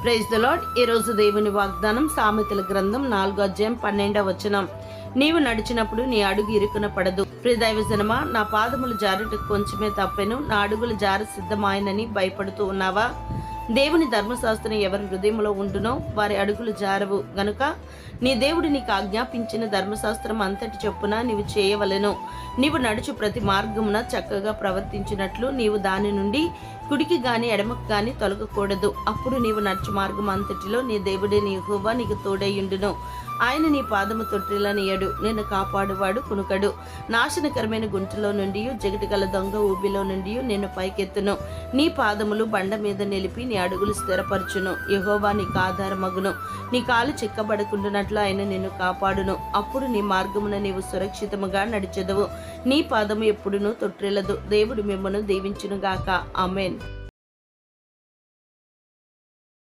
Praise the lord. ఈ రోజు దేవుని వాగ్దానం సామెతల గ్రంథం 4వ అధ్యాయం 12వ వచనం. నీవు నడిచినప్పుడు నీ అడుగు ఇరుకున పడదు. ప్రియ దైవజనమా, నా పాదములు జారుటకు కొంచెమే తప్పెను, నా అడుగులు జార సిద్ధమాయనని భయపడుతూ ఉన్నావా? దేవుని ధర్మశాస్త్రం ఎవరి హృదయంలో ఉండునో వారి అడుగులు జారవు గనుక నీ దేవుడు నీకు ఆజ్ఞాపించిన ధర్మశాస్త్రం అంతటి చొప్పున నీవు చేయవలెను. నీవు నడుచు ప్రతి మార్గమున చక్కగా ప్రవర్తించినట్లు నీవు దాని నుండి కుడికి గాని ఎడమకు గాని తొలగకూడదు. అప్పుడు నీవు నడుచు మార్గం అంతటిలో నీ దేవుడిని యెహోవా నీకు తోడైయుండును. ఆయన నీ పాదము తొట్టిల్లనియడు, నిన్ను కాపాడువాడు కునుకడు. నాశనకరమైన గుంటలో నుండి జగటిగల దొంగ ఊబిలో నుండి నిన్ను పైకెత్తును. నీ పాదములు బండ మీద నిలిపి నీ అడుగులు స్థిరపరచును. యెహోవా నీకు ఆధారమగును. నీ కాలు చిక్కబడకుండానట్లు ఆయన నిన్ను కాపాడును. అప్పుడు నీ మార్గమున నీవు సురక్షితముగా నడిచెదవు. నీ పాదము ఎప్పుడునూ తొట్టిల్లదు. దేవుడు మిమ్మను దీవించునుగాక. ఆమేన్.